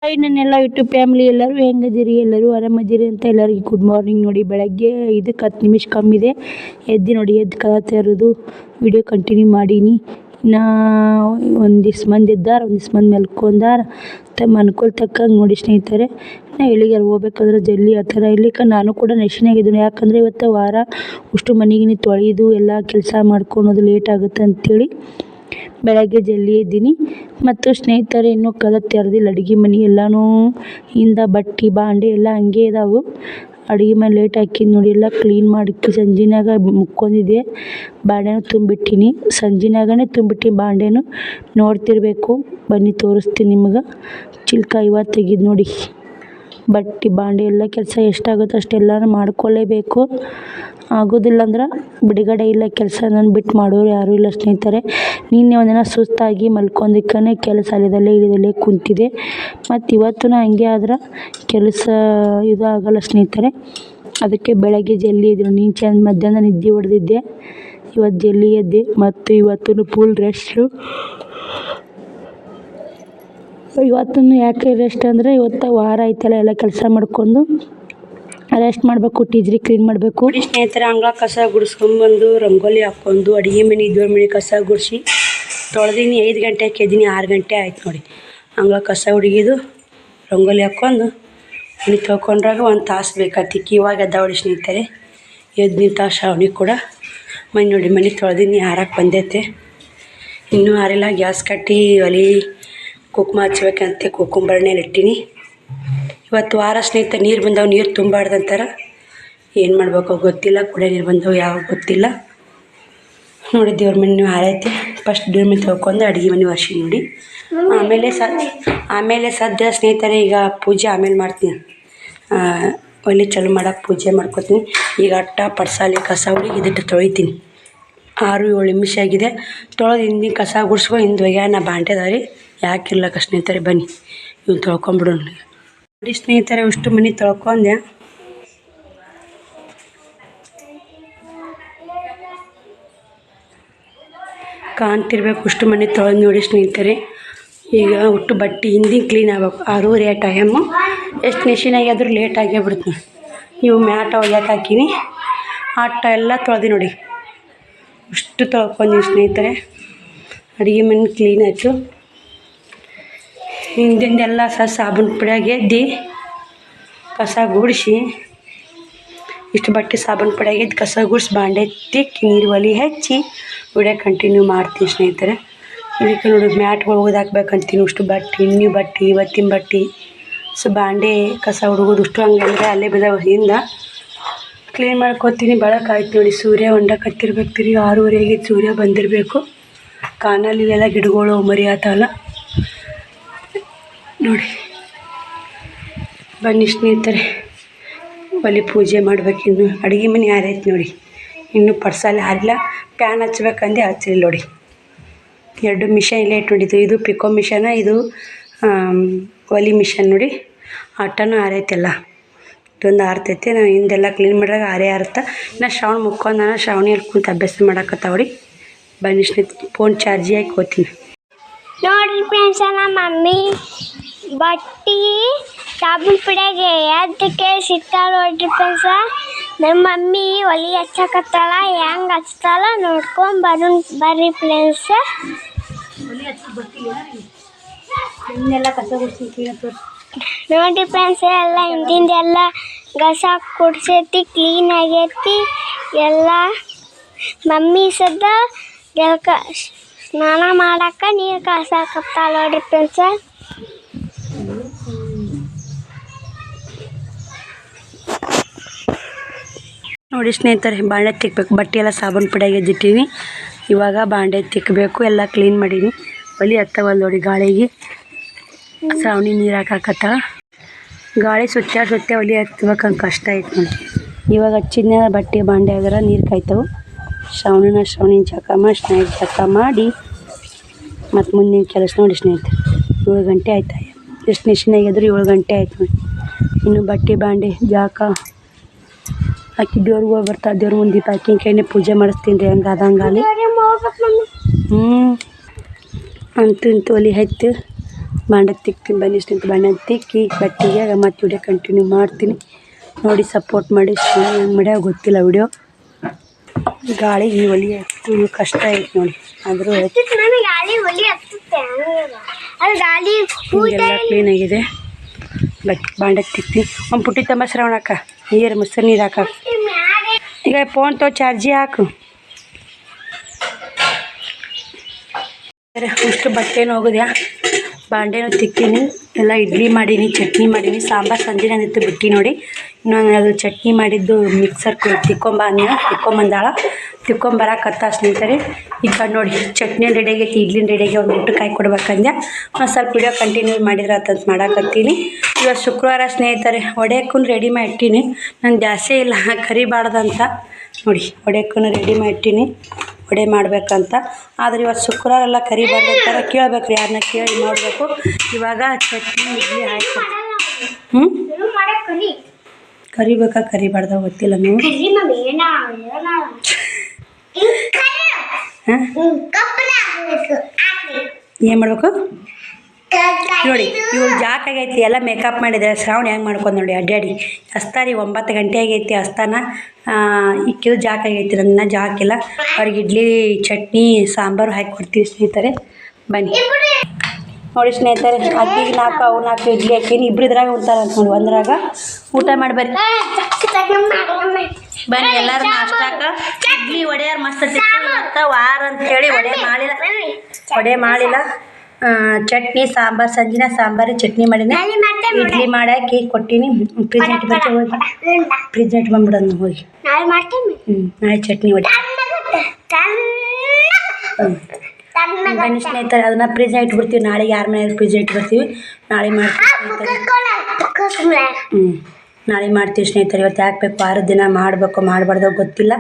Hi ನನ್ನೆಲ್ಲ YouTube family ಎಲ್ಲರೂ ಹೆಂಗದಿರಿ, ಎಲ್ಲರೂ ಆರಾಮದಿರಿ ಅಂತ ಎಲ್ಲರಿಗೂ ಗುಡ್ ಮಾರ್ನಿಂಗ್. ನೋಡಿ ಬೆಳಗ್ಗೆ 5 ನಿಮಿಷ ಕಮ್ಮಿದೆ, ಎದ್ದು ನೋಡಿ, ಎದ್ದು ಕಲಾತ ಇರೋದು ವಿಡಿಯೋ ಕಂಟಿನ್ಯೂ ಮಾಡೀನಿ. ಇನ್ನು ಒಂದಿಷ್ಟು ಮಂದಿ ಇದ್ದಾರೆ, ಒಂದಿಷ್ಟು ಮಂದಿ ಮಲ್ಕೊಂಡಾರ. ಮನ್ಕೊಳ್ತಕ್ಕಂಗೆ ನೋಡಿ ಸ್ನೇಹಿತರೆ, ನಾ ಎಲ್ಲಿಗಾರು ಹೋಗ್ಬೇಕಾದ್ರೆ ಜಲ್ದಿ ಆ ಥರ ಇರ್ಲಿಕ್ಕೆ ನಾನು ಕೂಡ ನೆಶಿನಾಗಿದ್ದೀನಿ. ಯಾಕಂದರೆ ಇವತ್ತು ವಾರ ಅಷ್ಟು ಮನೆಗಿನಿ ತೊಳೆದು ಎಲ್ಲ ಕೆಲಸ ಮಾಡ್ಕೊಳೋದು ಲೇಟ್ ಆಗುತ್ತೆ ಅಂಥೇಳಿ ಬೆಳಗ್ಗೆ ಜಲ್ದಿ ಎದ್ದೀನಿ. ಮತ್ತು ಸ್ನೇಹಿತರೆ, ಇನ್ನೂ ಕದ ತೆರೆದಿಲ್ಲ. ಅಡುಗೆ ಮನೆ ಎಲ್ಲನೂ ಇಂದ ಬಟ್ಟೆ ಬಾಂಡೆ ಎಲ್ಲ ಹಂಗೆ ಇದಾವೆ. ಅಡುಗೆ ಮನೆ ಲೇಟ್ ಹಾಕಿದ್ದು ನೋಡಿ, ಎಲ್ಲ ಕ್ಲೀನ್ ಮಾಡಿಕ್ಕಿ ಸಂಜಿನಾಗ ಮುಕ್ಕೊಂಡಿದ್ದೆ. ಬಾಂಡೆನೂ ತುಂಬಿಟ್ಟಿನಿ, ಸಂಜಿನಾಗನೇ ತುಂಬಿಟ್ಟು ಬಾಂಡೆನೂ ನೋಡ್ತಿರ್ಬೇಕು. ಬನ್ನಿ ತೋರಿಸ್ತೀನಿ ನಿಮ್ಗೆ. ಚಿಲ್ಕ ಇವತ್ತು ತೆಗಿದು ನೋಡಿ, ಬಟ್ಟೆ ಬಾಂಡೆ ಎಲ್ಲ ಕೆಲಸ ಎಷ್ಟಾಗುತ್ತೋ ಅಷ್ಟೆಲ್ಲನೂ ಮಾಡ್ಕೊಳ್ಳೇಬೇಕು. ಆಗೋದಿಲ್ಲ ಅಂದ್ರೆ ಬಿಡುಗಡೆ ಇಲ್ಲ, ಕೆಲಸ ನಾನು ಬಿಟ್ಟು ಮಾಡೋರು ಯಾರೂ ಇಲ್ಲ ಸ್ನೇಹಿತರೆ. ನಿನ್ನೆ ಒಂದಿನ ಸುಸ್ತಾಗಿ ಮಲ್ಕೊಂಡಿಕ್ಕೇ ಕೆಲಸ ಇಳಿದಲ್ಲೇ ಕುಂತಿದೆ. ಮತ್ತು ಇವತ್ತು ಹಂಗೆ ಆದ್ರೆ ಕೆಲಸ ಇದು ಆಗೋಲ್ಲ ಸ್ನೇಹಿತರೆ. ಅದಕ್ಕೆ ಬೆಳಗ್ಗೆ ಜಲ್ದಿ ಎದ್ದು, ನೀನು ಮಧ್ಯಾಹ್ನ ನಿದ್ದೆ ಹೊಡೆದಿದ್ದೆ, ಇವತ್ತು ಜಲ್ದಿ ಎದ್ದೆ. ಮತ್ತು ಇವತ್ತು ಫುಲ್ ರೆಸ್ಟು. ಇವತ್ತು ಯಾಕೆ ರೆಸ್ಟ್ ಅಂದರೆ, ಇವತ್ತು ವಾರ ಆಯ್ತಲ್ಲ, ಎಲ್ಲ ಕೆಲಸ ಮಾಡ್ಕೊಂಡು ರೆಸ್ಟ್ ಮಾಡಬೇಕು. ಟೀಜ್ರಿ ಕ್ಲೀನ್ ಮಾಡಬೇಕು. ಸ್ನೇಹಿತರೆ, ಅಂಗಳ ಕಸ ಗುಡಿಸ್ಕೊಂಡ್ಬಂದು ರಂಗೋಲಿ ಹಾಕ್ಕೊಂಡು ಅಡುಗೆ ಮನೆ ದೇವ್ರ ಮನೆ ಕಸ ಗುಡಿಸಿ ತೊಳೆದೀನಿ. 5 ಗಂಟೆಗೆ ಎದ್ದೀನಿ, 6 ಗಂಟೆ ಆಯ್ತು ನೋಡಿ. ಅಂಗಳ ಕಸ ಹುಡುಗಿದು ರಂಗೋಲಿ ಹಾಕ್ಕೊಂಡು ಮನೆ ತೊಳ್ಕೊಂಡ್ರಾಗ 1 ತಾಸು ಬೇಕಾಗ್ತಿಕ್ಕಿ. ಇವಾಗ ಎದ್ದಾವಳಿ ಸ್ನೇಹಿತರೆ, ಎದ್ದು ನಿಂತ ಶ್ರಾವಣಿ ಕೂಡ ಮನೆ ನೋಡಿ. ಮನೆ ತೊಳೆದೀನಿ, ಆರಕ್ಕೆ ಬಂದೈತೆ. ಇನ್ನೂ ಆರಿಲ್ಲ. ಗ್ಯಾಸ್ ಕಟ್ಟಿ ಒಲೆ ಕುಕ್ಮ ಹಚ್ಬೇಕಂತೆ ಕುಕ್ಕುಂಬರಣ್ಣೆಲಿ ಇಟ್ಟೀನಿ. ಇವತ್ತು ವಾರ ಸ್ನೇಹಿತರೆ, ನೀರು ಬಂದವು, ನೀರು ತುಂಬಾರ್ದಂತಾರೆ. ಏನು ಮಾಡ್ಬೇಕು ಗೊತ್ತಿಲ್ಲ, ಕುಡಿಯೋ ನೀರು ಬಂದವು ಯಾವ ಗೊತ್ತಿಲ್ಲ ನೋಡಿ. ದೇವ್ರ ಮನೆ ಹಾರೈತೆ. ಫಸ್ಟ್ ದೇವ್ರ ಮನೆ ತೊಳ್ಕೊಂಡು ಅಡುಗೆ ಮನೆ ಒರೆಸಿ ನೋಡಿ. ಆಮೇಲೆ ಸದ್ಯ ಸ್ನೇಹಿತರೆ, ಈಗ ಪೂಜೆ ಆಮೇಲೆ ಮಾಡ್ತೀನಿ. ಒಲೆ ಚಾಲು ಮಾಡೋಕೆ ಪೂಜೆ ಮಾಡ್ಕೊತೀನಿ. ಈಗ ಅಟ್ಟ ಪಡ್ಸಾಲಿ ಕಸ ಹುಡುಗಿ ಇದಿಟ್ಟು ತೊಳಿತೀನಿ. 6-7 ನಿಮಿಷ ಆಗಿದೆ. ತೊಳೆದು ಹಿಂದಿನ ಕಸ ಗುಡಿಸ್ಕೊ ಹಿಂದೆ ಒಗ್ಯಾನ ಬಾಂಡೆ ಅದಾವೆ. ಯಾಕಿರ್ಲಕ್ಕ ಸ್ನೇಹಿತರೆ, ಬನ್ನಿ ಇವ್ನು ತೊಳ್ಕೊಂಬಿಡೋಣ ನೋಡಿ. ಸ್ನೇಹಿತರೆ, ಅಷ್ಟು ಮನೆ ತೊಳ್ಕೊಂಡೆ. ಕಾಣ್ತಿರ್ಬೇಕು, ಅಷ್ಟು ಮನೆ ತೊಳೆದು ನೋಡಿ ಸ್ನೇಹಿತರೆ. ಈಗ ಒಟ್ಟು ಬಟ್ಟೆ ಹಿಂದಿನ ಕ್ಲೀನ್ ಆಗ್ಬೇಕು. 6:30 ಟೈಮು. ಎಷ್ಟು ನೆಶಿನಾಗಿ ಆದರೂ ಲೇಟ್ ಆಗೇ ಬಿಡ್ತೀನಿ. ಇವು ಮ್ಯಾಟ ಒಗ್ಯಾಕೆ ಹಾಕೀನಿ, ಅಟ್ಟ ಎಲ್ಲ ತೊಳೆದು ನೋಡಿ. ಅಷ್ಟು ತೊಳ್ಕೊಂಡಿ ಸ್ನೇಹಿತರೆ. ಅಡುಗೆ ಮನೆ ಕ್ಲೀನ್ ಆಯಿತು. ಹಿಂದಿಂದೆಲ್ಲ ಸಾಬೂನು ಪುಡಿಯಾಗಿ ಎದ್ದು ಕಸ ಗುಡಿಸಿ, ಇಷ್ಟು ಬಟ್ಟೆ ಸಾಬೂನು ಪುಡಿಯಾಗಿ ಎದ್ದು ಕಸ ಗುಡಿಸಿ ಬಾಂಡೆ ತಿಕ್ಕಿ ನೀರು ಒಲೆ ಹಚ್ಚಿ ವಿಡಿಯೋ ಕಂಟಿನ್ಯೂ ಮಾಡ್ತೀನಿ ಸ್ನೇಹಿತರೆ. ಇದಕ್ಕೆ ನೋಡಿ, ಮ್ಯಾಟ್ಗಳು ಒಗ್ದಾಕ್ಬೇಕಂತೀನಿ. ಅಷ್ಟು ಬಟ್ಟೆ, ಇನ್ನೂ ಬಟ್ಟೆ, ಇವತ್ತಿನ ಬಟ್ಟೆ, ಬಾಂಡೆ ಕಸ ಹುಡುಗೋದು ಅಷ್ಟು ಹಂಗಂದ್ರೆ ಅಲ್ಲೇ ಬಿದ್ದಾವೆ. ಹಿಂದ ಕ್ಲೀನ್ ಮಾಡ್ಕೊತೀನಿ. ಬೆಳಕಾಯ್ತು ನೋಡಿ. ಸೂರ್ಯ ಹೊಂಡಕತ್ತಿರ್ಬೇಕು. ತಿರುಗಿ 6:30 ಆಗಿದ್ದು. ಸೂರ್ಯ ಬಂದಿರಬೇಕು. ಕಾಣಲಿಲ್ಲ, ಗಿಡಗಳು ಮರಿ ಆತವಲ್ಲ ನೋಡಿ. ಬನ್ನಿ ಸ್ನೇಹಿತರೆ, ಒಲೆ ಪೂಜೆ ಮಾಡ್ಬೇಕಿನ್ನು. ಅಡುಗೆ ಮನೆ ಯಾರೈತೆ ನೋಡಿ. ಇನ್ನೂ ಪಡ್ಸಾಲೆ ಹಾರಿಲ್ಲ. ಪ್ಯಾನ್ ಹಚ್ಬೇಕಂದು ಹಚ್ಚಲಿಲ್ಲ ನೋಡಿ. 2 ಮಿಷನ್ ಇಲ್ಲೇ ಇಟ್ಟು ನೋಡಿದ್ದು. ಇದು ಪಿಕೋ ಮಿಷನ, ಇದು ಒಲೆ ಮಿಷನ್ ನೋಡಿ. ಆಟನೂ ಹಾರೈತೆಲ್ಲ. ಇದೊಂದು ಆರ್ತೈತೆ. ನಾನು ಹಿಂದೆಲ್ಲ ಕ್ಲೀನ್ ಮಾಡಿದಾಗ ಆರುತ್ತೆ. ನಾ ಶ್ರಾವಣ ಮುಕ್ಕೊಂಡು ನಾನು ಶ್ರಾವಣಿಯಲ್ಲಿ ಕುಂತು ಅಭ್ಯಾಸ ಮಾಡಕತ್ತಾವಡಿ. ಬನ್ನಿ ಸ್ನೇಹಿತರೆ, ಫೋನ್ ಚಾರ್ಜಿ ಹಾಕಿ ಹೋಗ್ತೀನಿ ನೋಡ್ರಿ ಫ್ರೆಂಡ್ಸ. ನಮ್ಮ ಮಮ್ಮಿ ಬಟ್ಟೆ ಸಾಬೂನು ಪುಡಿಯಾಗೆ ಎದ್ದಕ್ಕೆ ಸಿಗ್ತಾಳ ನೋಡ್ರಿ ಫ್ರೆಂಡ್ಸ. ನಮ್ಮ ಮಮ್ಮಿ ಒಲೆ ಹಚ್ಚಕತ್ತಾಳ. ಹೆಂಗೆ ಹಚ್ತಾಳ ಬರ್ರಿ ಫ್ರೆಂಡ್ಸ. ನೋಡ್ರಿ ಫ್ರೆಂಡ್ಸ್, ಎಲ್ಲ ಹಿಂದಿಂದೆಲ್ಲ ಕಸ ಕುಡ್ಸೈತಿ, ಕ್ಲೀನ್ ಆಗೈತಿ ಎಲ್ಲ. ಮಮ್ಮಿ ಸದ್ದ ಜಳಕ ಸ್ನಾನ ಮಾಡಕ್ಕೆ ನೀರು ಕಾಸಾಕತ್ತಾಳ ನೋಡ್ರಿ ಫ್ರೆಂಡ್ಸ. ನೋಡಿ ಸ್ನೇಹಿತರೆ, ಬಾಂಡೆ ತಿಕ್ಕಬೇಕು. ಬಟ್ಟೆ ಎಲ್ಲ ಸಾಬೂನು ಪುಡಿಯಾಗಿ ಎದ್ದಿಟ್ಟಿನಿ. ಇವಾಗ ಬಾಂಡೆ ತಿಕ್ಕಬೇಕು. ಎಲ್ಲ ಕ್ಲೀನ್ ಮಾಡೀನಿ. ಒಲೆ ಹತ್ತವಲ್ಲ ನೋಡಿ ಗಾಳಿಗೆ. ಶ್ರಾವಣಿ ನೀರು ಹಾಕಾಕತ್ತಾಳ. ಗಾಳಿ ಸುತ್ತ ಒಲೆ ಹತ್ಬೇಕಂಗೆ ಕಷ್ಟ ಆಯ್ತು ನೋಡಿ. ಇವಾಗ ಹಚ್ಚಿದ್ನ ಬಟ್ಟೆ ಬಾಂಡೆ ಆದ್ರೆ ನೀರು ಕಾಯ್ತವೆ. ಶ್ರಾವಣಿನ ಜಳಕ ಮಾಡಿ ಮತ್ತು ಮುಂದಿನ ಕೆಲಸ ನೋಡಿ ಸ್ನೇಹಿತರೆ. 7 ಗಂಟೆ ಆಯ್ತು. ಎಷ್ಟು ನೆಶಿನಾಗಿದ್ರು 7 ಗಂಟೆ ಆಯ್ತು ನೋಡಿ. ಇನ್ನು ಬಟ್ಟೆ ಬಾಂಡೆ ಜಳಕ ಹಾಕಿ ದೇವ್ರಿಗೆ ಹೋಗಿ ಬರ್ತಾ. ದೇವ್ರ ಮುಂದೆ ದೀಪ ಹಾಕಿ ಕೈನೇ ಪೂಜೆ ಮಾಡಿಸ್ತೀನಿ ರೀ. ಹಂಗೆ ಆದಂಗಾಲಿ ಅಂತೂ ಇಂತೂ ಒಲೆ ಹತ್ತಿ ಬಾಂಡಕ್ಕೆ ತಿಕ್ತೀನಿ ಬನ್ನಿ ಸ್ನೇಹಿತರೆ. ಬಾಂಡೆ ತಿಕ್ಕಿ ಬಟ್ಟೆಗೆ ಮತ್ತು ವಿಡಿಯೋ ಕಂಟಿನ್ಯೂ ಮಾಡ್ತೀನಿ. ನೋಡಿ ಸಪೋರ್ಟ್ ಮಾಡಿ. ಹೆಂಗೆ ಮಾಡ್ಯಾವ ಗೊತ್ತಿಲ್ಲ ವಿಡಿಯೋ. ಗಾಳಿ ಈ ಒಲಿ ಹತ್ತು ಕಷ್ಟ ಐತೆ ನೋಡಿ. ಆದರೂ ಹಿಂಗೆಲ್ಲ ಕ್ಲೀನಾಗಿದೆ. ಬಾಂಡಕ್ಕೆ ತಿಕ್ತೀನಿ. ಒಂದು ಪುಟ್ಟಿ ತಂಬ ಶ್ರವಣಕ್ಕ ನೀರು ಮೊಸರು ನೀರು ಹಾಕ. ಈಗ ಫೋನ್ ತೋ ಚಾರ್ಜಿ ಹಾಕು. ಅಷ್ಟು ಬಟ್ಟೆನೂ ಹೋಗೋದ್ಯಾ. ಬಾಂಡೆನೂ ತಿಕ್ತೀನಿ. ಎಲ್ಲ ಇಡ್ಲಿ ಮಾಡೀನಿ, ಚಟ್ನಿ ಮಾಡೀನಿ, ಸಾಂಬಾರು ಸಂಜೆ ನಂದಿತ್ತು ಬಿಟ್ಟು ನೋಡಿ. ಇನ್ನೊಂದು ಅದು ಚಟ್ನಿ ಮಾಡಿದ್ದು ಮಿಕ್ಸರ್ ತಿಕ್ಕೊಂಬಂದಾಳ. ತಿಕ್ಕೊಂಬರಕತ್ತ ಸ್ನೇಹಿತರೆ. ಈ ಕಡೆ ನೋಡಿ ಚಟ್ನಿ ರೆಡಿ ಆಗೈತಿ, ಇಡ್ಲಿನ ರೆಡಿ ಆಗಿ ಒಂದು ಊಟಕ್ಕೆ ಕಾಯಿ ಕೊಡ್ಬೇಕಂದೆ. ಒಂದು ಸ್ವಲ್ಪ ವಿಡಿಯೋ ಕಂಟಿನ್ಯೂ ಮಾಡಿದ್ರೆ ಅಂತಂತ ಮಾಡಾಕತ್ತೀನಿ. ಇವತ್ತು ಶುಕ್ರವಾರ ಸ್ನೇಹಿತರೆ. ಒಡೆಯಕ್ಕೂ ರೆಡಿ ಮಾಡಿ ಇಟ್ಟೀನಿ. ನಾನು ಜಾಸ್ತಿ ಇಲ್ಲ ಕರಿಬಾರ್ದಂತ ನೋಡಿ ಒಡೆಯಕ್ಕೂ ರೆಡಿ ಮಾಡಿ ಇಟ್ಟೀನಿ. ವಡೆ ಮಾಡಬೇಕಂತ. ಆದರೆ ಇವತ್ತು ಶುಕ್ರವಾರ ಎಲ್ಲ ಕರಿಬಾರ್ದು ಅಂತಾರೆ. ಕೇಳಬೇಕು ರೀ, ಯಾರನ್ನ ಕೇಳಿ ಮಾಡಬೇಕು. ಇವಾಗ ಚಟ್ನಿ ಇಡ್ಲಿ ಆಯ್ತು. ಕರಿಬೇಕಾ ಕರಿಬಾರ್ದ ಗೊತ್ತಿಲ್ಲ ನೀವು. ಏನು ಮಾಡಬೇಕು ನೋಡಿ. ಇವ್ರು ಜಾಕ್ ಆಗೈತಿ, ಎಲ್ಲ ಮೇಕಪ್ ಮಾಡಿದೆ. ಶ್ರಾವಣ ಹೆಂಗೆ ಮಾಡ್ಕೊಂಡು ನೋಡಿ ಅಡ್ಡಾಡಿ. ಹಸ್ತಾರಿ 9 ಗಂಟೆ ಆಗೈತಿ ಹಸ್ತಾನ. ಇಕ್ಕಿದು ಜಾಕ್ ಆಗೈತಿ. ನನ್ನ ಜಾಕಿಲ್ಲ. ಅವ್ರಿಗೆ ಇಡ್ಲಿ ಚಟ್ನಿ ಸಾಂಬಾರು ಹಾಕಿ ಕೊಡ್ತೀವಿ ಸ್ನೇಹಿತರೆ. ಬನ್ನಿ ನೋಡಿ ಸ್ನೇಹಿತರೆ. ಅಕ್ಕಿಗೆ 4 ಅವು 4 ಇಡ್ಲಿ ಹಾಕೀನಿ. ಇಬ್ಬರು ಇದ್ರಾಗ ಉಂಟಾರ ಅಂತ ನೋಡಿ. ಒಂದ್ರಾಗ ಊಟ ಮಾಡಿ ಬರ್ರಿ. ಬನ್ನಿ ಎಲ್ಲರೂ ನಾಷ್ಟಾಕ ಇಡ್ಲಿ ವಡೆಯಾರು ಮಸ್ತ್ ಮತ್ತು ವಾರ ಅಂತೇಳಿ ವಡೆ ಮಾಡಿಲ್ಲ. ಚಟ್ನಿ ಸಾಂಬಾರು ಸಂಜಿನ ಸಾಂಬಾರು ಚಟ್ನಿ ಮಾಡೀನಿ. ಇಡ್ಲಿ ಮಾಡಾಕಿ ಕೊಟ್ಟೀನಿ. ಫ್ರಿಜ್ ಇಟ್ಟು ಬರ್ತೀವಿ ಹೋಗಿ. ಫ್ರಿಜ್ ಇಟ್ಟು ಬಂದ್ಬಿಡೋದು ಹೋಗಿ. ನಾಳೆ ಚಟ್ನಿ ವಡೆ. ಬನ್ನಿ ಸ್ನೇಹಿತರೆ. ಅದನ್ನು ಫ್ರಿಜ್ನ ಇಟ್ಬಿಡ್ತೀವಿ. ನಾಳೆಗೆ ಯಾರ ಮನೆಯಾಗ ಫ್ರಿಜ್ ಇಟ್ಟು ಬರ್ತೀವಿ. ನಾಳೆ ಮಾಡ್ತೀವಿ ನಾಳೆ ಮಾಡ್ತೀವಿ ಸ್ನೇಹಿತರೆ. ಇವತ್ತು ಯಾಕೆ ಬೇಕು 6 ದಿನ ಮಾಡಬೇಕು ಮಾಡಬಾರ್ದು ಗೊತ್ತಿಲ್ಲ.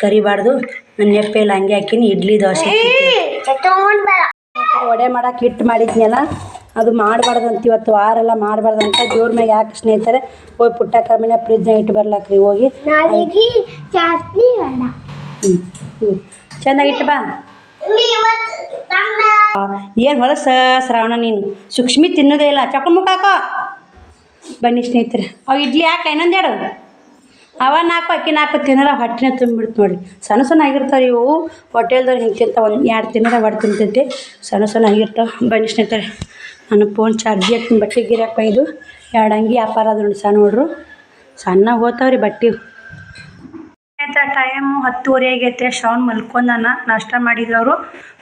ಕರಿಬಾರ್ದು. ನನ್ನ ನೆಪ್ಪೆ ಇಲ್ಲ ಹಂಗೆ ಹಾಕೀನಿ. ಇಡ್ಲಿ ದೋಸೆ ವಡೆ ಮಾಡೋಕೆ ಹಿಟ್ಟು ಮಾಡಿದ್ನಲ್ಲ ಅದು ಮಾಡಬಾರ್ದಂತ. ಇವತ್ತು ವಾರೆಲ್ಲ ಮಾಡಬಾರ್ದಂತ ಜೋರ್ ಮ್ಯಾಗ ಯಾಕೆ ಸ್ನೇಹಿತರೆ. ಹೋಗಿ ಪುಟ್ಟ ಕಮ್ಮಿನ ಫ್ರಿಜ್ನ ಇಟ್ಟು ಬರ್ಲಾಕ್ರಿ ಹೋಗಿ. ಚೆನ್ನಾಗಿಟ್ಟು ಬಾ. ಏನು ಹೊಲಸ ಶ್ರಾವಣ ನೀನು. ಸೂಕ್ಷ್ಮಿ ತಿನ್ನೋದೇ ಇಲ್ಲ. ಚಪ್ಪ ಮುಖ ಹಾಕೋ. ಬನ್ನಿ ಸ್ನೇಹಿತರೆ. ಅವು ಇಡ್ಲಿ ಹಾಕ ಇನ್ನೊಂದೆರಡು. ಅವ 4 ಅಕ್ಕಿ 4 ತಿನ್ನೋರ ಹೊಟ್ಟೆನೇ ತುಂಬಿಡ್ತು ನೋಡಿ. ಸಣ್ಣ ಸಣ್ಣ ಆಗಿರ್ತಾವೆ ಇವು. ಹೋಟೆಲ್ದವ್ರು ಹಿಂಗೆ ತಿಂತ 1-2 ತಿನ್ನೋರ ಹೊಟ್ಟೆ ತಿಂತೈತಿ. ಸಣ್ಣ ಆಗಿರ್ತಾವೆ. ಬನ್ನಿ ಸ್ನೇಹಿತರೆ. ನಾನು ಫೋನ್ ಚಾರ್ಜಿ ಹಾಕ್ತೀನಿ. ಬಟ್ಟೆ ಗಿರಾಕ ಇದು 2 ಅಂಗಿ ವ್ಯಾಪಾರ ಅದು ನೋಡಿ. ಸಣ್ಣ ನೋಡ್ರು ಸಣ್ಣ ಹೋಗ್ತಾವ್ರಿ ಬಟ್ಟೆ. ಟೈಮು 10:30 ಆಗೈತೆ. ಶ್ರಾವಣ ಮಲ್ಕೊಂಡಾನ. ನಾಷ್ಟ ಮಾಡಿದವರು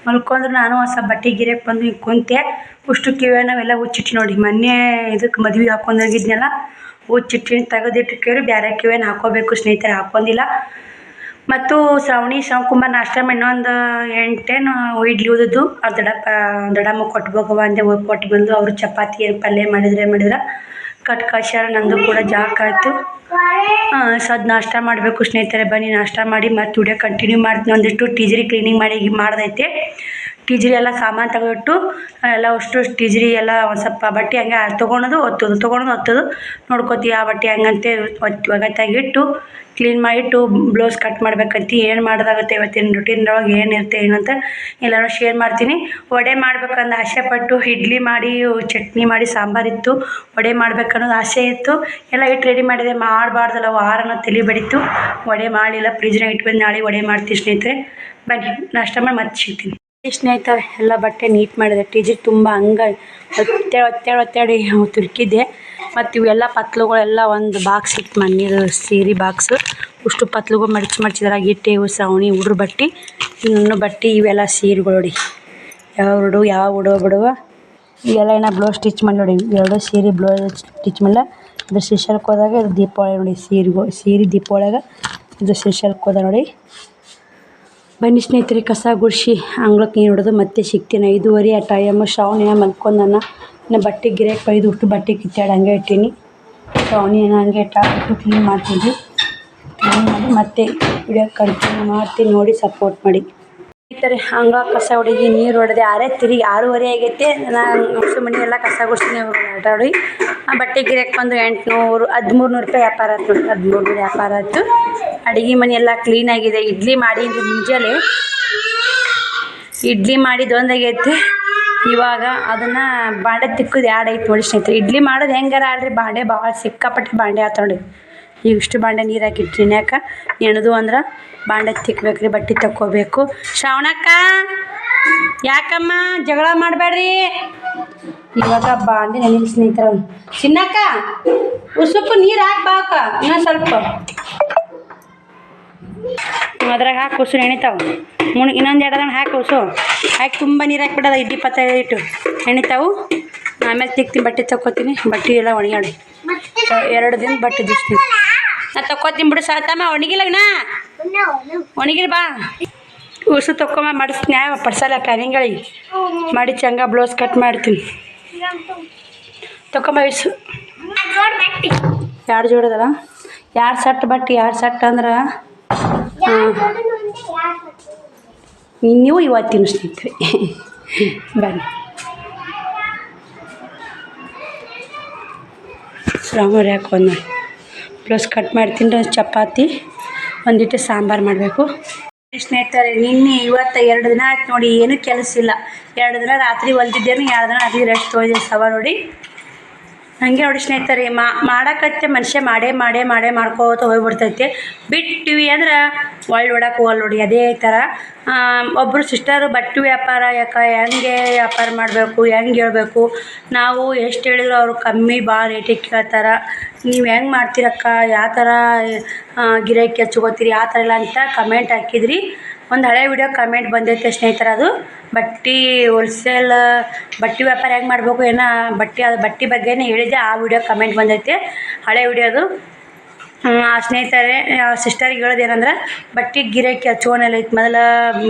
ಮಲ್ಕೊಂಡ್ರು. ನಾನು ಒಂದು ಸ್ವಲ್ಪ ಬಟ್ಟೆ ಗಿರಕ್ಕೆ ಬಂದು ಹಿಂಗೆ ಕುಂತೆ. ಉಷ್ಟು ಕಿವಿ ನಾವೆಲ್ಲ ಹುಚ್ಚಿಟ್ಟು ನೋಡಿ. ಮೊನ್ನೆ ಇದಕ್ಕೆ ಮದ್ವೆಗೆ ಹಾಕೊಂಡೋಗಿದ್ನಲ್ಲ ಹುಚ್ಚಿಟ್ಟಿನ ತೆಗೆದಿಟ್ಟು ಕೇಳಿ ಬೇರೆ ಕಿವಿನ ಹಾಕೋಬೇಕು ಸ್ನೇಹಿತರೆ. ಹಾಕೊಂಡಿಲ್ಲ. ಮತ್ತು ಶ್ರಾವಣಕುಮಾರ್ ನಾಷ್ಟ ಮಾಡಿ ಇನ್ನೊಂದು 8 ಇಡ್ಲಿ ಉಳಿದು ದೊಡ್ಡಮ್ಮ ಕೊಟ್ಬೋಗವ ಅಂದೆ. ಹೋಗಿ ಕೊಟ್ಟು ಬಂದು ಅವರು ಚಪಾತಿ ಪಲ್ಯ ಮಾಡಿದ್ರೆ ಕಟ್ ಕಳ್ಸ್ಯಾರ. ನಂದು ಕೂಡ ಜಾಕ್ ಆಯಿತು. ನಾಷ್ಟ ಮಾಡಬೇಕು ಸ್ನೇಹಿತರೆ. ಬನ್ನಿ ನಾಷ್ಟ ಮಾಡಿ ಮತ್ತು ವಿಡಿಯೋ ಕಂಟಿನ್ಯೂ ಮಾಡ್ತೀನಿ. ಒಂದಿಷ್ಟು ಟೀಜರಿ ಕ್ಲೀನಿಂಗ್ ಮಾಡದೈತೆ. ಟೀಜರಿ ಎಲ್ಲ ಸಾಮಾನು ತಗೊಬಿಟ್ಟು ಎಲ್ಲ ಅಷ್ಟು ಟೀಜರಿ ಎಲ್ಲ ಒಂದು ಸ್ವಲ್ಪ ಬಟ್ಟೆ ಹಂಗೆ ತೊಗೊಳೋದು ಒತ್ತೋದು ನೋಡ್ಕೋತೀವಿ. ಆ ಬಟ್ಟೆ ಹಂಗಂತೆ ಒಗತ್ತಾಗಿಟ್ಟು ಕ್ಲೀನ್ ಮಾಡಿಟ್ಟು ಬ್ಲೌಸ್ ಕಟ್ ಮಾಡ್ಬೇಕಂತ. ಏನು ಮಾಡೋದಾಗುತ್ತೆ ಇವತ್ತಿನ ರುಟೀನ್ದೊಳಗೆ ಏನಿರುತ್ತೆ ಏನಂತ ಎಲ್ಲರೂ ಶೇರ್ ಮಾಡ್ತೀನಿ. ವಡೆ ಮಾಡ್ಬೇಕಂದು ಆಸೆ ಪಟ್ಟು ಇಡ್ಲಿ ಮಾಡಿ ಚಟ್ನಿ ಮಾಡಿ ಸಾಂಬಾರಿತ್ತು. ವಡೆ ಮಾಡ್ಬೇಕನ್ನೋದು ಆಸೆ ಇತ್ತು. ಎಲ್ಲ ಇಟ್ಟು ರೆಡಿ ಮಾಡಿದೆ. ಮಾಡಬಾರ್ದಲ್ಲ ವಾರನ ತಲೆ ಬಡಿತು. ವಡೆ ಮಾಡಿಲ್ಲ. ಫ್ರಿಜ್ನಾಗ ಇಟ್ಕೊಂಡು ನಾಳೆ ವಡೆ ಮಾಡ್ತೀವಿ ಸ್ನೇಹಿತರೆ. ಬನ್ನಿ ನಾಷ್ಟ ಮಾಡಿ ಮತ್ತೆ ಸಿಗ್ತೀನಿ ಸ್ನೇಹಿತರೆ. ಎಲ್ಲ ಬಟ್ಟೆ ನೀಟ್ ಮಾಡಿದೆ. ಟೀಜರಿ ತುಂಬ ಹಂಗೆ ಒತ್ತಾಡಿ ತುರ್ಕಿದ್ದೆ. ಮತ್ತು ಇವೆಲ್ಲ ಪತ್ಲುಗಳೆಲ್ಲ ಒಂದು ಬಾಕ್ಸ್ ಇತ್ತು. ಮಣ್ಣಿದು ಸೀರೆ ಬಾಕ್ಸು. ಅಷ್ಟು ಪತ್ಲುಗಳು ಮಡ್ಚಿದ್ರಾಗ ಇಟ್ಟೆ. ಇವು ಶ್ರಾವಣಿ ಹುಡ್ರ ಬಟ್ಟೆ. ಇನ್ನೂ ಬಟ್ಟೆ ಇವೆಲ್ಲ ಸೀರೆಗಳು ನೋಡಿ. ಯಾವ ಬಿಡುವ ಇವೆಲ್ಲ ಏನೋ ಬ್ಲೌಸ್ ಸ್ಟಿಚ್ ಮಾಡಿ ನೋಡಿ. 2 ಸೀರೆ ಬ್ಲೌಸ್ ಸ್ಟಿಚ್ ಮಾಡಿಲ್ಲ. ಇದು ಶ್ರೀಶೈಲಕ್ಕೆ ಹೋದಾಗ ಇದು ದೀಪಾವಳಿ ನೋಡಿ. ಸೀರೆ ದೀಪಾವಳಿಯಾಗ ಇದು ಶ್ರೀಶೈಲಕ್ಕೆ ಹೋದ ನೋಡಿ. ಬನ್ನಿ ಸ್ನೇಹಿತರೆ. ಕಸ ಗುಡಿಸಿ ಅಂಗ್ಳಕ್ಕೆ ನೀರು ಹೊಡೆದು ಮತ್ತೆ ಸಿಗ್ತೀನಿ. 5:30 ಆ ಟೈಮ್. ಶ್ರಾವಣಿನ ಮಲ್ಕೊಂಡಾನ. ಇನ್ನು ಬಟ್ಟೆ ಗಿರಾಕಿ ಬೈದು ಅಷ್ಟು ಬಟ್ಟೆ ಕಿತ್ತಾಡಿ ಹಂಗೆ ಇಟ್ಟೀನಿ. ಶ್ರಾವಣಿನ ಹಂಗೆ ಇಟ್ಟು ಕ್ಲೀನ್ ಮಾಡ್ತೀನಿ. ಕ್ಲೀನ್ ಮಾಡಿ ಮತ್ತೆ ವಿಡಿಯೋ ಕಂಟಿನ್ಯೂ ಮಾಡ್ತೀನಿ. ನೋಡಿ ಸಪೋರ್ಟ್ ಮಾಡಿ ಸ್ನೇಹಿತರೆ. ಅಂಗಳ ಕಸ ಹೊಡಿಗೆ ನೀರು ಹೊಡೆದೆ. 6:30 ಆಗೈತೆ. ನಾನು ಹೊಸ ಮನೆ ಎಲ್ಲ ಕಸ ಗುಡಿಸ್ತೀನಿ. ಆಟಾಡಿ ಆ ಬಟ್ಟೆ ಗಿರಾಕಿ ಬಂದು 800 1300 ರೂಪಾಯಿ ವ್ಯಾಪಾರ ಆಯ್ತು ನೋಡಿ. 1300 ವ್ಯಾಪಾರ ಆಯಿತು. ಅಡುಗೆ ಮನೆ ಎಲ್ಲ ಕ್ಲೀನಾಗಿದೆ. ಇಡ್ಲಿ ಮಾಡೀನಿ ಮುಂಜಾನೆ. ಇಡ್ಲಿ ಮಾಡಿದ್ದು ಒಂದಾಗೈತೆ. ಇವಾಗ ಅದನ್ನು ಬಾಂಡೆ ತಿಕ್ಕೋದು ಎರಡು ಐತೆ ನೋಡಿ ಸ್ನೇಹಿತರೆ. ಇಡ್ಲಿ ಮಾಡೋದು ಹೆಂಗಾರ ಅಲ್ರಿ, ಬಾಂಡೆ ಭಾಳ ಸಿಕ್ಕಾಪಟ್ಟೆ ಬಾಂಡೆ ಆತ ನೋಡಿ. ಈಗ ಇಷ್ಟು ಬಾಂಡೆ ನೀರು ಹಾಕಿಟ್ರಿ ಯಾಕೆ ನೆನೆದು ಅಂದ್ರೆ ಬಾಂಡೆ ತಿಕ್ಬೇಕು ರೀ, ಬಟ್ಟೆ ತಕ್ಕೋಬೇಕು. ಶ್ರಾವಣಕ್ಕ ಯಾಕಮ್ಮ ಜಗಳ ಮಾಡಬೇಡ್ರಿ. ಇವಾಗ ಬಾಂಡೆ ನೆನೆ ಸ್ನೇಹಿತರ. ಚಿನ್ನಕ್ಕ ಸ್ವಲ್ಪ ನೀರು ಹಾಕಿ ಬಾಕ, ಇನ್ನೂ ಸ್ವಲ್ಪ ಅದ್ರಾಗ ಹಾಕಿ ಉಸು ನೆನಿತಾವು. ಇನ್ನೊಂದು ಎರಡು ದಿನ ಹಾಕಿ ಉಸು ಹಾಕಿ ತುಂಬ ನೀರು ಹಾಕ್ಬಿಡೋದ. ಇಡ್ಲಿ ಪತ್ತ ಇಟ್ಟು ನೆನಿತಾವು. ಆಮೇಲೆ ತಿಕ್ತೀನಿ, ಬಟ್ಟೆ ತಕ್ಕೋತೀನಿ. ಬಟ್ಟೆ ಎಲ್ಲ ಒಣಗ್ಯಾಡಿ 2 ದಿನ ಬಟ್ಟೆ ದಿಸ್ತೀನಿ. ನಾ ತಕ್ಕೋತೀನಿ ಬಿಡು ಸಾತಮ್ಮ. ಒಣಗಿಲ್ಲಗಣ ಒಣಗಿಲ್ಲ ಬಾ. ಉಸು ತಕ್ಕೊಂಬ ಮಾಡಿಸ್ತೀನಿ. ಪಡ್ಸಲ್ಲ ಪ್ಯಾನಿಂಗಳಿಗೆ ಮಾಡಿ ಚಂಗ ಬ್ಲೌಸ್ ಕಟ್ ಮಾಡ್ತೀನಿ. ತಕೊಂಬ ಇಸು 2 ಜೋಡದಲ್ಲ, 2 ಸೆಟ್ ಬಟ್ಟೆ. 2 ಸೆಟ್ ಅಂದ್ರೆ ನೀವು ಇವತ್ತಿನ ಸ್ನೇಹಿತರೆ ಬನ್ನಿ. ಶ್ರಾವಣ ಯಾಕೆ ಒಂದು ಬ್ಲೌಸ್ ಕಟ್ ಮಾಡ್ತೀನಿ. ಒಂದು ಚಪಾತಿ ಒಂದಿಟ್ಟು ಸಾಂಬಾರು ಮಾಡಬೇಕು ಸ್ನೇಹಿತರೆ. ನಿನ್ನೆ ಇವತ್ತು 2 ದಿನ ಆಯ್ತು ನೋಡಿ, ಏನೂ ಕೆಲಸ ಇಲ್ಲ. 2 ದಿನ ರಾತ್ರಿ ಹೊಲ್ದಿದ್ದೇನೆ, 2 ದಿನ ರಾತ್ರಿ ರೆಸ್ಟ್ ತೊಗೊಂಡಿದ್ದೆ ಸವ ನೋಡಿ. ಹಾಗೆ ನೋಡಿ ಸ್ನೇಹಿತರೆ, ಮಾಡಕತ್ತೆ ಮನುಷ್ಯ ಮಾಡೇ ಮಾಡ್ಕೋತ ಹೋಗ್ಬಿಡ್ತೈತೆ. ಬಿಟ್ಟಿವಿ ಅಂದ್ರೆ ಒಳ್ಳೊಡಕ್ಕೆ ಹೋಗಲ್ಲ ನೋಡಿ. ಅದೇ ಥರ ಒಬ್ಬರು ಸಿಸ್ಟರು ಬಟ್ಟೆ ವ್ಯಾಪಾರ ಹೆಂಗೆ ವ್ಯಾಪಾರ ಮಾಡಬೇಕು, ಹೆಂಗೆ ಹೇಳ್ಬೇಕು. ನಾವು ಎಷ್ಟು ಹೇಳಿದ್ರು ಅವರು ಕಮ್ಮಿ ಭಾಳ ರೇಟಿಗೆ ಕೇಳ್ತಾರೆ. ನೀವು ಹೆಂಗೆ ಮಾಡ್ತೀರಕ್ಕ, ಯಾವ ಥರ ಗಿರಾಕಿ ಹಚ್ಕೋತೀರಿ, ಆ ಥರ ಇಲ್ಲ ಅಂತ ಕಮೆಂಟ್ ಹಾಕಿದ್ರಿ. ಒಂದು ಹಳೆ ವಿಡಿಯೋ ಕಮೆಂಟ್ ಬಂದೈತೆ ಸ್ನೇಹಿತರೆ. ಅದು ಬಟ್ಟೆ ಹೋಲ್ಸೇಲ್ ಬಟ್ಟೆ ವ್ಯಾಪಾರ ಹೆಂಗೆ ಮಾಡಬೇಕು ಏನೋ ಬಟ್ಟೆ ಬಗ್ಗೆನೇ ಹೇಳಿದ್ದೆ. ಆ ವಿಡಿಯೋ ಕಮೆಂಟ್ ಬಂದೈತೆ, ಹಳೆ ವಿಡಿಯೋದು. ಸ್ನೇಹಿತರೆ ಸಿಸ್ಟರಿಗೆ ಹೇಳೋದೇನಂದ್ರೆ ಬಟ್ಟೆ ಗಿರಾಕಿ ಹಚ್ಕೊನೆಲ್ಲ ಐತೆ. ಮೊದಲು